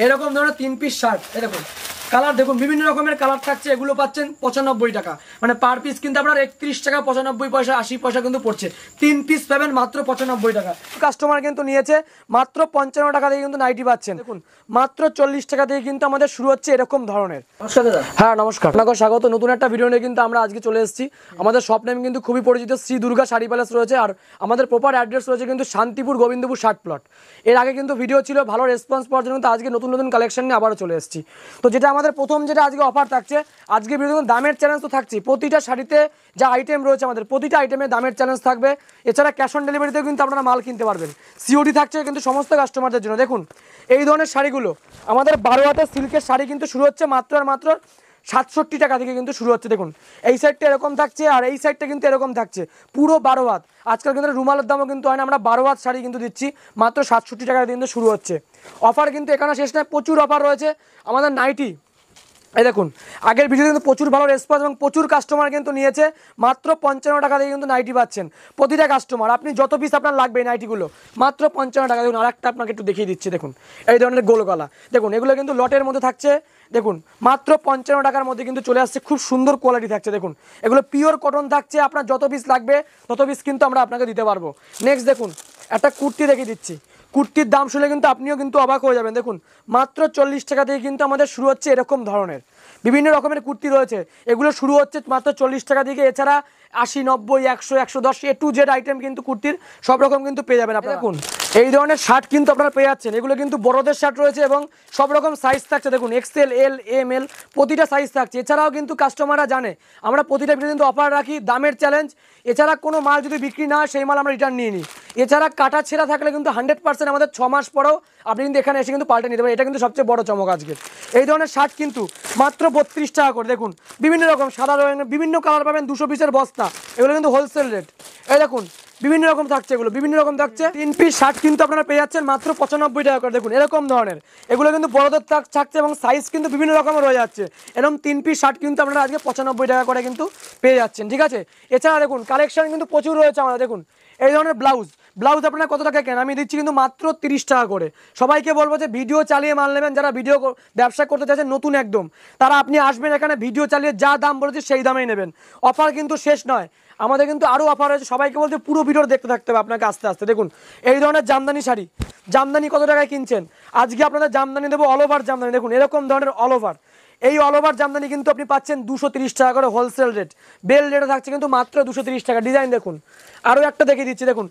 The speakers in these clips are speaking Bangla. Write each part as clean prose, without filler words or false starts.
এরকম ধরনের 3 পিস শার্ট, এরকম কালার দেখুন, বিভিন্ন রকমের কালার থাকছে। এগুলো পাচ্ছেন 95 টাকা, মানে পার পিস কিন্তু আপনার 31 টাকা 95 পয়সা 80 পয়সা কিন্তু পড়ছে। 3 পিস পাবেন মাত্র 95 টাকা। কাস্টমার কিন্তু নিয়েছে মাত্র 55 টাকা দিয়ে কিন্তু নাইটি পাচ্ছেন। দেখুন মাত্র 40 টাকা দিয়ে কিন্তু আমাদের শুরু হচ্ছে এরকম ধরনের। নমস্কার দাদা। হ্যাঁ নমস্কার, আপনাকে স্বাগত। নতুন একটা ভিডিও নিয়ে কিন্তু আমরা আজকে চলে এসেছি। আমাদের শপ নেম কিন্তু খুবই পরিচিত, শ্রী দুর্গা শাড়ি প্যালেস রয়েছে, আর আমাদের প্রপার অ্যাড্রেস রয়েছে কিন্তু শান্তিপুর গোবিন্দপুর শার্ট প্লট। এর আগে কিন্তু ভিডিও ছিল, ভালো রেসপন্স পাওয়ার জন্য তো আজকে নতুন নতুন কালেকশন নিয়ে আবারও চলে এসেছি। তো যেটা আমাদের প্রথম যেটা আজকে অফার থাকছে, আজকে ভিডিও দামের চ্যালেঞ্জ তো থাকছে। প্রতিটা শাড়িতে যা আইটেম রয়েছে আমাদের প্রতিটা আইটেমে দামের চ্যালেঞ্জ থাকবে। এছাড়া ক্যাশ অন ডেলিভারিতেও কিন্তু আপনারা মাল কিনতে পারবেন। সিওডি থাকছে কিন্তু সমস্ত কাস্টমারদের জন্য। দেখুন এই ধরনের শাড়িগুলো আমাদের 12 হাতের সিল্কের শাড়ি কিন্তু শুরু হচ্ছে মাত্র আর মাত্র 67 টাকা থেকে কিন্তু শুরু হচ্ছে। দেখুন এই সাইডটা এরকম থাকছে, আর এই সাইডটা কিন্তু এরকম থাকছে, পুরো 12 হাত। আজকাল কিন্তু রুমালের দামও কিন্তু হয় না, আমরা 12 হাত শাড়ি কিন্তু দিচ্ছি মাত্র 67 টাকা দিয়ে কিন্তু শুরু হচ্ছে। অফার কিন্তু এখানে শেষ নয়, প্রচুর অফার রয়েছে আমাদের নাইটি। এই দেখুন আগের ভিডিওতে কিন্তু প্রচুর ভালো রেসপন্স এবং প্রচুর কাস্টমার কিন্তু নিয়েছে। মাত্র 55 টাকা দিয়ে কিন্তু নাইটি পাচ্ছেন প্রতিটা কাস্টমার। আপনি যত পিস আপনার লাগবে এই নাইটিগুলো মাত্র 55 টাকা। দেখুন আরেকটা আপনাকে একটু দেখিয়ে দিচ্ছি, দেখুন এই ধরনের গোল গলা। দেখুন এগুলো কিন্তু লটের মধ্যে থাকছে। দেখুন মাত্র 55 টাকার মধ্যে কিন্তু চলে আসছে, খুব সুন্দর কোয়ালিটি থাকছে। দেখুন এগুলো পিওর কটন থাকছে, আপনার যত পিস লাগবে তত পিস কিন্তু আমরা আপনাকে দিতে পারবো। নেক্সট দেখুন একটা কুর্তি দেখিয়ে দিচ্ছি। কুর্তির দাম শুনে কিন্তু আপনিও কিন্তু অবাক হয়ে যাবেন। দেখুন মাত্র 40 টাকা থেকে কিন্তু আমাদের শুরু হচ্ছে এরকম ধরনের বিভিন্ন রকমের কুর্তি রয়েছে। এগুলো শুরু হচ্ছে মাত্র 40 টাকা থেকে। এছাড়া 80, 90, 100, 110 এ টু জেড আইটেম কিন্তু কুর্তির সব রকম কিন্তু পেয়ে যাবেন আপনারা। দেখুন এই ধরনের শার্ট কিন্তু আপনারা পেয়ে যাচ্ছেন। এগুলো কিন্তু বড়দের শার্ট রয়েছে এবং সব রকম সাইজ থাকছে। দেখুন এক্সেল, এল, এম, এল প্রতিটা সাইজ থাকছে। এছাড়াও কিন্তু কাস্টমাররা জানে আমরা প্রতিটা ভিডিও কিন্তু অফার রাখি, দামের চ্যালেঞ্জ। এছাড়া কোনো মাল যদি বিক্রি না হয় সেই মাল আমরা রিটার্ন নিয়ে নিই। এছাড়া কাটা ছেঁড়া থাকলে কিন্তু 100% আমাদের 6 মাস পরেও আপনি কিন্তু এখানে এসে কিন্তু পাল্টে নিতে পারেন। এটা কিন্তু সবচেয়ে বড় চমক আজকে। এই ধরনের শার্ট কিন্তু মাত্র 32 টাকা করে। দেখুন বিভিন্ন রকম সাদা রঙের বিভিন্ন কালার পাবেন, 200 পিসের বস্তা। এগুলো কিন্তু হোলসেল রেট। এই দেখুন বিভিন্ন রকম থাকছে, এগুলো বিভিন্ন রকম থাকছে। 3 পিস শার্ট কিন্তু আপনারা পেয়ে যাচ্ছেন মাত্র 95 টাকা করে। দেখুন এরকম ধরনের এগুলো কিন্তু বড়দের থাকছে এবং সাইজ কিন্তু বিভিন্ন রকমের হয়ে যাচ্ছে। এরকম 3 পিস শার্ট কিন্তু আপনারা আজকে 95 টাকা করে কিন্তু পেয়ে যাচ্ছেন, ঠিক আছে। এছাড়া দেখুন কালেকশন কিন্তু প্রচুর রয়েছে আমাদের। দেখুন এই ধরনের ব্লাউজ আপনারা কত টাকা কেন, আমি দিচ্ছি কিন্তু মাত্র 30 টাকা করে। সবাইকে বলবো যে ভিডিও চালিয়ে মাল নেবেন, যারা ভিডিও ব্যবসা করতে চাইছেন নতুন একদম, তারা আপনি আসবেন এখানে ভিডিও চালিয়ে যা দাম বলেছে সেই দামেই নেবেন। অফার কিন্তু শেষ নয়, আমাদের কিন্তু আরও অফার রয়েছে। সবাইকে বলতে পুরো ভিডিও দেখতে থাকতে হবে আপনাকে আস্তে আস্তে। দেখুন এই ধরনের জামদানি শাড়ি, জামদানি কত টাকায় কিনছেন, আজকে আপনাদের জামদানি দেবো অল ওভার জামদানি। দেখুন এরকম ধরনের অল ওভার, এই অল ওভার জামদানি কিন্তু আপনি পাচ্ছেন 230 টাকা করে হোলসেল রেট। বেল রেটে থাকছে কিন্তু মাত্র 230 টাকা। ডিজাইন দেখুন আরও একটা দেখিয়ে দিচ্ছি, দেখুন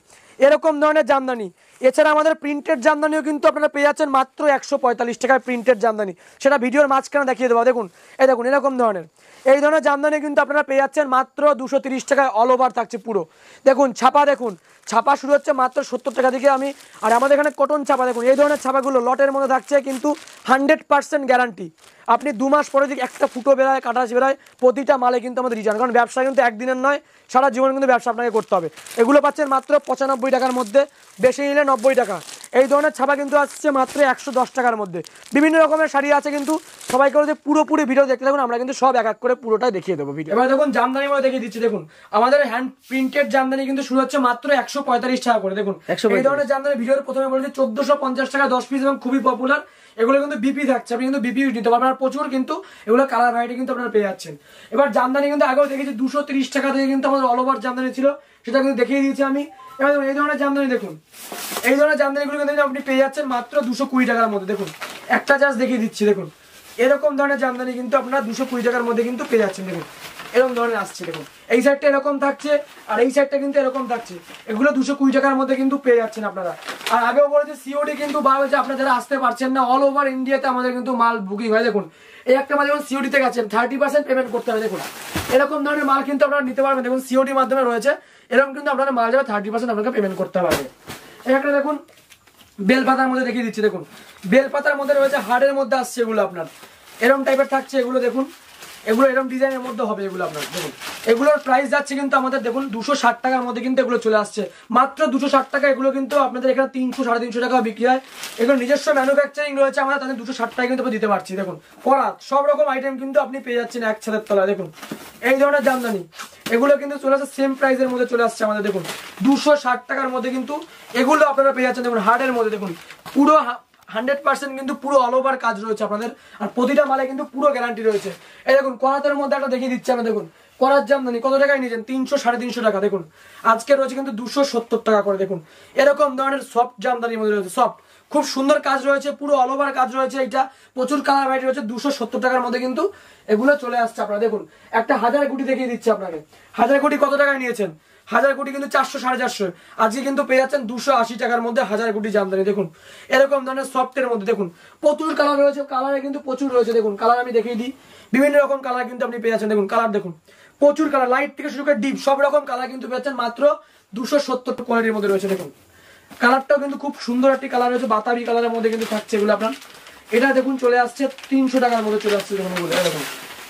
এরকম ধরনের জামদানি। এছাড়া আমাদের প্রিন্টেড জামদানিও কিন্তু আপনারা পেয়ে যাচ্ছেন মাত্র 145 টাকায় প্রিন্টেড জামদানি। সেটা ভিডিওর মাঝখানে দেখিয়ে দেবো। দেখুন এই দেখুন এরকম ধরনের এই ধরনের জামদানি কিন্তু আপনারা পেয়ে যাচ্ছেন মাত্র 230 টাকায় অল ওভার থাকছে পুরো। দেখুন ছাপা, দেখুন ছাপা শুরু হচ্ছে মাত্র 70 টাকা থেকে। আর আমাদের এখানে কটন ছাপা, দেখুন এই ধরনের ছাপাগুলো লটের মধ্যে থাকছে কিন্তু 100% গ্যারান্টি। আপনি 2 মাস পরে যদি একটা ফুটো বেরোয়, কাটাস বেরোয়, প্রতিটা মালে কিন্তু আমাদের রিটার্ন। কারণ ব্যবসা কিন্তু একদিনের নয়, সারা জীবন কিন্তু ব্যবসা আপনাকে করতে হবে। এগুলো পাচ্ছেন মাত্র 95 টাকার মধ্যে, বেশি নিলে 90 টাকা। এই ধরনের ছাপা কিন্তু আসছে মাত্র 110 টাকার মধ্যে। বিভিন্ন রকমের শাড়ি আছে, কিন্তু সবাইকে বলতে পুরোপুরি ভিডিও দেখতে থাকুন, আমরা কিন্তু সব এক এক করে পুরোটাই দেখিয়ে দেবো ভিডিও। এবার দেখুন জামদানি মধ্যে দেখিয়ে দিচ্ছি। দেখুন আমাদের হ্যান্ড প্রিন্টেড জামদানি কিন্তু শুরু হচ্ছে মাত্র 145 টাকা করে। দেখুন এই ধরনের জামদানি ভিডিওর প্রথমে বলেছি 1450 টাকা 10 পিস এবং খুবই পপুলার। এগুলো কিন্তু বিপি থাকছে, আপনি কিন্তু বিপি নিতে পারবেন। আর প্রচুর কিন্তু এগুলো কালার ভ্যারাইটি কিন্তু আপনারা পেয়ে যাচ্ছেন। এবার জামদানি কিন্তু আগেও দেখেছি 230 টাকা থেকে কিন্তু আমাদের অল ওভার জামদানি ছিল, সেটা কিন্তু দেখিয়ে দিয়েছি আমি। এবার দেখুন এই ধরনের জামদানি, দেখুন এই ধরনের জামদানিগুলো কিন্তু আপনি পেয়ে যাচ্ছেন মাত্র 220 টাকার মধ্যে। দেখুন একটা জাস্ট দেখিয়ে দিচ্ছি। দেখুন এরকম ধরনের জামদানি কিন্তু আপনারা 220 টাকার মধ্যে কিন্তু পেয়ে যাচ্ছেন। দেখুন এরকম ধরনের আসছে। দেখুন এই সাইডটা এরকম থাকছে আর এই সাইডটা কিন্তু এরকম থাকছে। এগুলো 220 টাকার মধ্যে কিন্তু পেয়ে যাচ্ছেন আপনারা। আর আগেও বলেছে সিওডি কিন্তু যে আপনারা যারা আসতে পারছেন না, অল ওভার ইন্ডিয়াতে আমাদের কিন্তু মাল বুকিং হয়। দেখুন এই একটা মাল যেমন সিওডিতে গেছেন 30% পেমেন্ট করতে হবে। দেখুন এরকম ধরনের মাল কিন্তু আপনারা নিতে পারবেন। দেখুন সিওডির মাধ্যমে রয়েছে, এরকম কিন্তু আপনারা মাল যাবে 30% আপনাকে পেমেন্ট করতে হবে। এই একটা দেখুন বেলপাতার মধ্যে দেখিয়ে দিচ্ছি। দেখুন বেলপাতার মধ্যে রয়েছে, হাড়ের মধ্যে আসছে এগুলো আপনার এরকম টাইপের থাকছে। এগুলো দেখুন এগুলো এরকম ডিজাইনের মধ্যে হবে এগুলো আপনার। দেখুন এগুলোর প্রাইস যাচ্ছে কিন্তু আমাদের দেখুন 260 টাকার মধ্যে কিন্তু এগুলো চলে আসছে মাত্র 260 টাকা। এগুলো কিন্তু আপনাদের এখানে 300 350 টাকা বিক্রি হয়। এগুলো নিজস্ব ম্যানুফ্যাকচারিং রয়েছে আমরা, তাদের 260 টাকা কিন্তু দিতে পারছি। দেখুন করা সব রকম আইটেম কিন্তু আপনি পেয়ে যাচ্ছেন এক ছাদের তলায়। দেখুন এই ধরনের জামদানি এগুলো কিন্তু চলে আসছে সেম প্রাইসের মধ্যে চলে আসছে আমাদের। দেখুন 260 টাকার মধ্যে কিন্তু এগুলো আপনারা পেয়ে যাচ্ছেন। দেখুন হার্ডের মধ্যে দেখুন পুরো 100% কিন্তু পুরো অল ওভার কাজ রয়েছে আপনাদের, আর প্রতিটা মালে কিন্তু পুরো গ্যারান্টি রয়েছে। এই দেখুন করাতের মধ্যে একটা দেখিয়ে দিচ্ছি আমরা, দেখুন করার জামদানি কত টাকায় নিয়েছেন, 300 350 টাকা। দেখুন আজকে রয়েছে কিন্তু 270 টাকা করে। দেখুন এরকম ধরনের সফট জামদানির মধ্যে রয়েছে, সফট খুব সুন্দর কাজ রয়েছে, পুরো অল ওভার কাজ রয়েছে। এটা প্রচুর কালার ভ্যারাইটি রয়েছে, 270 টাকার মধ্যে কিন্তু এগুলো চলে আসছে। আপনারা দেখুন একটা 1000 কোটি দেখিয়ে দিচ্ছে আপনাকে। 1000 কোটি কত টাকায় নিয়েছেন, 1000 কোটি কিন্তু 400 450, আজকে কিন্তু পেয়ে যাচ্ছেন 280 টাকার মধ্যে 1000 কোটি জামদানি। দেখুন এরকম ধরনের সফটের মধ্যে দেখুন প্রচুর কালার রয়েছে, কালারে কিন্তু প্রচুর রয়েছে। দেখুন কালার আমি দেখিয়ে দিই, বিভিন্ন রকম কালার কিন্তু আপনি পেয়ে যাচ্ছেন। দেখুন কালার দেখুন প্রচুর কালার, লাইট থেকে শুরু করে ডিপ সব রকম কালার কিন্তু পেয়ে যাচ্ছেন মাত্র 270 কোয়ালিটির মধ্যে রয়েছে। দেখুন কালারটাও কিন্তু খুব সুন্দর একটি কালার রয়েছে, বাতাবি কালারের মধ্যে কিন্তু থাকছে এগুলো আপনার। এটা দেখুন চলে আসছে 300 টাকার মধ্যে চলে আসছে। দেখুন এগুলো এরকম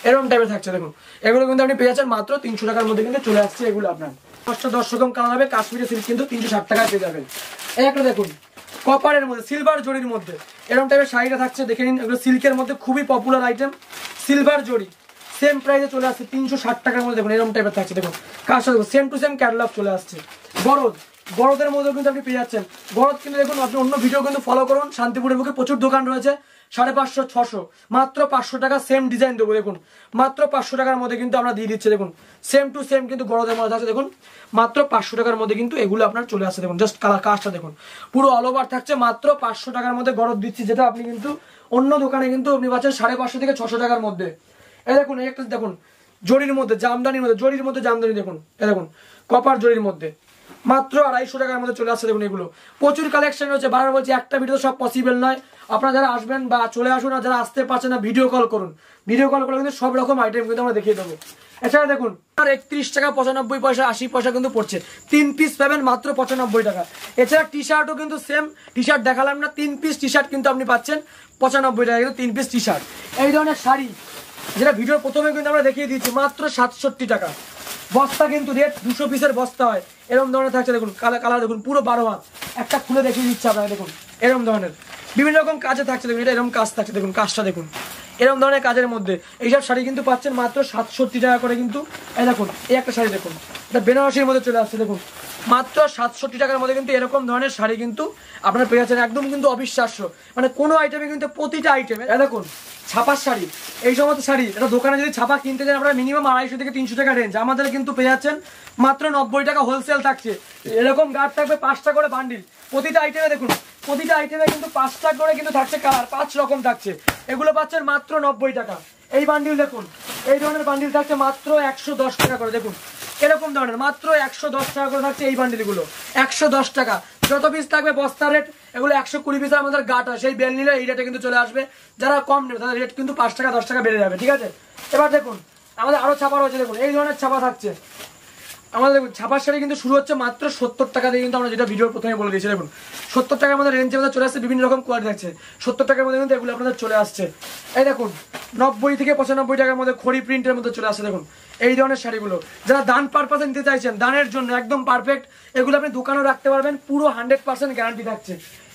এরকম টাইপের থাকছে। দেখুন এগুলো কিন্তু আপনি পেয়ে যাচ্ছেন মাত্র 300 টাকার মধ্যে কিন্তু চলে আসছে এগুলো আপনার। 10 রকম কালার হবে, কাশ্মীরি সিল্ক কিন্তু 360 টাকায় পেয়ে যাবেন। এই একটা দেখুন কপারের মধ্যে সিলভার জরির মধ্যে এরকম টাইপের শাড়িটা থাকছে, দেখে নিন। এগুলো সিল্কের মধ্যে খুবই পপুলার আইটেম, সিলভার জরি সেম প্রাইসে চলে আসছে 360 টাকার মধ্যে। দেখুন এরকম টাইপের থাকছে। দেখুন কার সাথে সেম টু সেম ক্যাটালগ চলে আসছে। গরদের মধ্যে কিন্তু আপনি পেয়ে যাচ্ছেন। গরদ কিন্তু দেখুন আপনি অন্য ভিডিও কিন্তু ফলো করুন, শান্তিপুরের বুকে প্রচুর দোকান রয়েছে, 550 600 মাত্র 500 টাকা সেম ডিজাইন দেবো। দেখুন মাত্র 500 টাকার মধ্যে কিন্তু আমরা দিয়ে দিচ্ছি। দেখুন সেম টু সেম কিন্তু গরদের মধ্যে আছে। দেখুন মাত্র 500 টাকার মধ্যে কিন্তু এগুলো আপনার চলে আসছে। দেখুন জাস্ট কালার কাজটা দেখুন পুরো অল ওভার থাকছে, মাত্র 500 টাকার মধ্যে গরদ দিচ্ছি, যেটা আপনি কিন্তু অন্য দোকানে কিন্তু আপনি পাচ্ছেন 550 থেকে 600 টাকার মধ্যে। এই দেখুন একটা দেখুন জরির মধ্যে জামদানির মধ্যে, জরির মধ্যে জামদানি দেখুন, এই দেখুন কপার জরির মধ্যে মাত্র 250 টাকার মধ্যে চলে আসছে। দেখুন এগুলো প্রচুর কালেকশন রয়েছে, বারবার বলছি একটা ভিডিও সব পসিবল নয়। আপনারা যারা আসবেন বা চলে আসুন, আর যারা আসতে পারছেন না ভিডিও কল করুন, ভিডিও কল করে কিন্তু সব রকম আইটেম কিন্তু আমরা দেখিয়ে দেবো। এছাড়া দেখুন আর 31 টাকা 95 পয়সা 80 পয়সা কিন্তু পড়ছে, 3 পিস পাবেন মাত্র 95 টাকা। এছাড়া টি শার্টও কিন্তু সেম, টি শার্ট দেখালাম না, 3 পিস টি শার্ট কিন্তু আপনি পাচ্ছেন 95 টাকা কিন্তু 3 পিস টি শার্ট। এই ধরনের শাড়ি যেটা ভিডিওর প্রথমে কিন্তু আমরা দেখিয়ে দিচ্ছি মাত্র 67 টাকা। বস্তা কিন্তু রেট 200 পিসের বস্তা হয়, এরকম ধরনের থাকছে। দেখুন কালার দেখুন পুরো 12 হাত, একটা খুলে দেখিয়ে দিচ্ছে আপনারা। দেখুন এরকম ধরনের বিভিন্ন রকম কাজে থাকছে। দেখুন এটা এরকম কাজ থাকছে, দেখুন কাজটা দেখুন এরকম ধরনের কাজের মধ্যে এইসব শাড়ি কিন্তু পাচ্ছেন মাত্র 67 টাকা করে কিন্তু। এই দেখুন এই একটা শাড়ি দেখুন, এটা বেনারসির মধ্যে চলে আসছে। দেখুন মাত্র 67 টাকার মধ্যে কিন্তু এরকম ধরনের শাড়ি কিন্তু আপনারা পেয়ে যাচ্ছেন, একদম কিন্তু অবিশ্বাস্য। মানে কোনো আইটেমে কিন্তু প্রতিটা আইটেমে দেখুন ছাপার শাড়ি, এই সমস্ত শাড়ি এটা দোকানে যদি ছাপা কিনতে যান আপনারা মিনিমাম 250 থেকে 300 টাকা রেঞ্জ, আমাদের কিন্তু পেয়ে যাচ্ছেন মাত্র 90 টাকা হোলসেল থাকছে। এরকম গার্ড থাকবে 5টা করে বান্ডিল প্রতিটা আইটেমে। দেখুন প্রতিটা আইটেমে কিন্তু 5টা করে কিন্তু থাকছে কালার, 5 রকম থাকছে, এগুলো পাচ্ছেন মাত্র 90 টাকা। এই বান্ডিল দেখুন, এই ধরনের বান্ডিল থাকছে মাত্র 110 টাকা করে। দেখুন এরকম ধরনের মাত্র 110 টাকা করে থাকছে এই বান্ডিলগুলো, 110 টাকা। যত পিস থাকবে বস্তার রেট, এগুলো 120 পিসের আমাদের গাট হয়, সেই বেল নিলে এই রেটে কিন্তু চলে আসবে। যারা কম নেবে তাদের রেট কিন্তু 5 টাকা 10 টাকা বেড়ে যাবে, ঠিক আছে। এবার দেখুন আমাদের আরো ছাপা রয়েছে, দেখুন এই ধরনের ছাপা থাকছে আমাদের। দেখুন ছাপার শাড়ি কিন্তু শুরু হচ্ছে মাত্র 70 টাকা দিয়ে, কিন্তু আমরা যেটা ভিডিওর প্রথমে বলে দিয়েছি। দেখুন 70 টাকার মধ্যে রেঞ্জের মধ্যে চলে আসছে, বিভিন্ন রকম কোয়ালিটি থাকছে। 70 টাকার মধ্যে কিন্তু এগুলো আপনাদের চলে আসছে। এই দেখুন 90 থেকে 95 টাকার মধ্যে খড়ি প্রিন্টের মধ্যে চলে আসছে। দেখুন এই ধরনের শাড়িগুলো যারা দান পারপাসে নিতে চাইছেন, দানের জন্য একদম পারফেক্ট, এগুলো আপনি দোকানেও রাখতে পারবেন, পুরো 100% গ্যারান্টি থাকছে।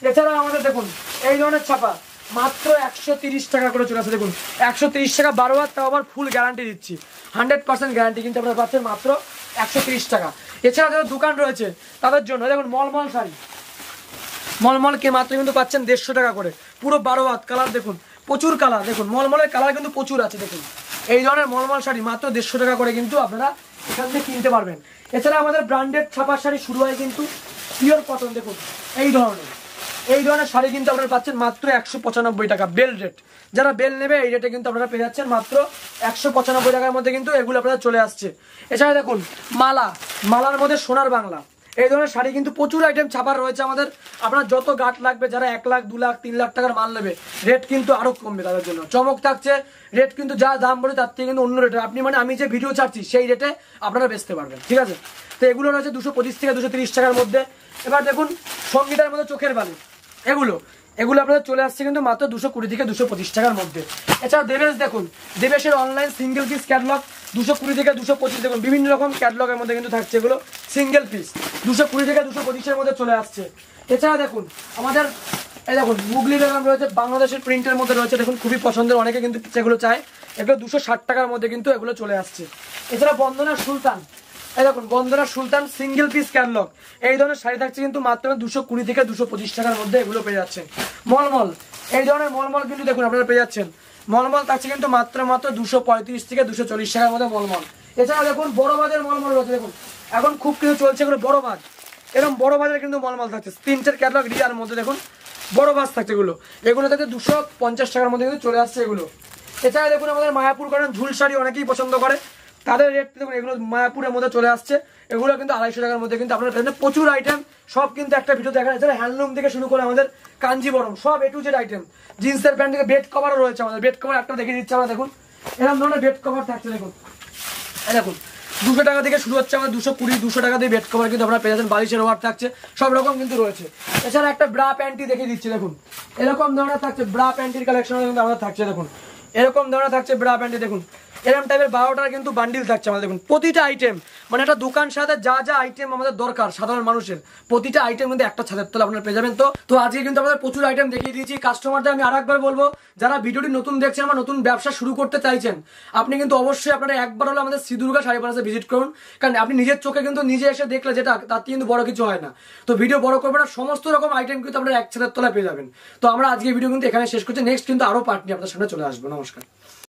এছাড়াও আমাদের দেখুন এই ধরনের ছাপা মাত্র 130 টাকা করে চলে আসছে। দেখুন 130 টাকা 12 হাত, তাও আবার ফুল গ্যারান্টি দিচ্ছি, 100% গ্যারান্টি কিন্তু আপনারা পাচ্ছেন মাত্র 130 টাকা। এছাড়া যারা দোকান রয়েছে তাদের জন্য দেখুন মলমল শাড়ি, মলমলকে মাত্র কিন্তু পাচ্ছেন 150 টাকা করে, পুরো 12 হাত। কালার দেখুন প্রচুর কালার, দেখুন মলমলের কালার কিন্তু প্রচুর আছে। দেখুন এই ধরনের মলমল শাড়ি মাত্র 150 টাকা করে কিন্তু আপনারা এখান থেকে কিনতে পারবেন। এছাড়া আমাদের ব্র্যান্ডেড ছাপার শাড়ি শুরু হয় কিন্তু পিওর কটন। দেখুন এই ধরনের শাড়ি কিন্তু আপনারা পাচ্ছেন মাত্র 195 টাকা বেল রেট। যারা বেল নেবে এই রেটে কিন্তু আপনারা পেয়ে যাচ্ছেন মাত্র 195 টাকার মধ্যে কিন্তু এগুলো আপনারা চলে আসছে। এছাড়া দেখুন মালার মধ্যে সোনার বাংলা, এই ধরনের শাড়ি কিন্তু প্রচুর আইটেম ছাপার রয়েছে আমাদের। আপনার যত গাট লাগবে, যারা 1 লাখ 2 লাখ 3 লাখ টাকার মাল নেবে, রেট কিন্তু আরো কমবে তাদের জন্য, চমক থাকছে। রেট কিন্তু যা দাম বলে তার থেকে কিন্তু অন্য রেটে আপনি, মানে আমি যে ভিডিও ছাড়ছি সেই রেটে আপনারা বেচতে পারবেন, ঠিক আছে। তো এগুলো রয়েছে 225 থেকে 230 টাকার মধ্যে। এবার দেখুন সঙ্গীতার মধ্যে চোখের বালি, এগুলো আপনাদের চলে আসছে কিন্তু মাত্র 220 থেকে 225 টাকার মধ্যে। এছাড়া দেবেশ, দেখুন দেবেশের অনলাইন সিঙ্গেল পিস ক্যাটলগ 220 থেকে 225। দেখুন বিভিন্ন রকম ক্যাটলগের মধ্যে কিন্তু থাকছে এগুলো সিঙ্গেল পিস, 220 থেকে 225-এর মধ্যে চলে আসছে। এছাড়া দেখুন আমাদের এই দেখুন মুগলি বেগম রয়েছে, বাংলাদেশের প্রিন্টের মধ্যে রয়েছে। দেখুন খুবই পছন্দের, অনেকে কিন্তু যেগুলো চায়, এগুলো 260 টাকার মধ্যে কিন্তু এগুলো চলে আসছে। এছাড়া বন্দনা সুলতান এই দেখুন বন্দনা সুলতান সিঙ্গেল পিস ক্যাটলগ, এই ধরনের শাড়ি থাকছে কিন্তু মাত্র 220 থেকে 225 টাকার মধ্যে এগুলো পেয়ে যাচ্ছেন। মলমল, এই ধরনের মলমল কিন্তু দেখুন আপনারা পেয়ে যাচ্ছেন, মলমল থাকছে কিন্তু মাত্র 235 থেকে 240 টাকার মধ্যে মলমল। এছাড়া দেখুন বড় বাজের মলমল রয়েছে, দেখুন এখন খুব কিছু চলছে এগুলো বড় বাজ, এরকম বড় বাজার কিন্তু মলমল থাকছে, প্রিন্টের ক্যাটলগ রিয়ার মধ্যে দেখুন বড় বাজ থাকছে এগুলো, এগুলো থেকে 250 টাকার মধ্যে কিন্তু চলে আসছে এগুলো। এছাড়া দেখুন আমাদের মায়াপুর করেন ঝুল শাড়ি অনেকেই পছন্দ করে, তাদের রেট দেখুন এগুলো মায়াপুরের মধ্যে চলে আসছে, এগুলো কিন্তু 250 টাকার মধ্যে কিন্তু আপনার পেয়ে প্রচুর আইটেম, সব কিন্তু একটা ভিডিও দেখা যাচ্ছে। হ্যান্ডলুম থেকে শুরু করে আমাদের কাঞ্জিবরম সব এ টু জেড আইটেম, জিন্সের প্যান্ট থেকে বেড কভারও রয়েছে আমাদের, বেড কভার একটা দেখে দিচ্ছে আমরা, দেখুন এরকম ধরনের বেড কভার থাকছে, দেখুন এই দেখুন 200 টাকা থেকে শুরু হচ্ছে আমাদের 220-200 টাকা দিয়ে বেড কভার কিন্তু আপনারা পেয়ে যাচ্ছেন, বালিশের ওভার থাকছে, সব রকম কিন্তু রয়েছে। এছাড়া একটা ব্রা প্যান্টি দেখে দিচ্ছি, দেখুন এরকম ধরনের থাকছে ব্রা প্যান্টির কালেকশন কিন্তু আমাদের থাকছে, দেখুন এরকম ধরনের থাকছে ব্রা প্যান্টি, দেখুন এরকম টাইপের 12টার কিন্তু বান্ডিল থাকছে আমাদের, দেখুন প্রতিটা আইটেম মানে একটা দোকান সাথে যা যা আইটেম আমাদের দরকার সাধারণ মানুষের, প্রতিটা আইটেম কিন্তু একটা ছাদের তলা আপনারা পেয়ে যাবেন। তো আজকে কিন্তু আমাদের প্রচুর আইটেম দেখিয়ে দিয়েছি। কাস্টমারদের আমি আরেকবার বলবো, যারা ভিডিওটি নতুন দেখছেন বা নতুন ব্যবসা শুরু করতে চাইছেন, আপনি কিন্তু অবশ্যই আপনারা একবার হলো আমাদের শ্রী দুর্গা শাড়ি প্যালেসে ভিজিট করুন, কারণ আপনি নিজের চোখে কিন্তু নিজে এসে দেখলে যেটা তার কিন্তু বড় কিছু হয় না। তো ভিডিও বড় করবে না, সমস্ত রকম আইটেম কিন্তু আপনারা এক ছাদের তলায় পেয়ে যাবেন। তো আমরা আজকে ভিডিও কিন্তু এখানে শেষ করছি, নেক্সট কিন্তু আরো পার্ট নিয়ে আপনাদের সামনে চলে আসবো। নমস্কার।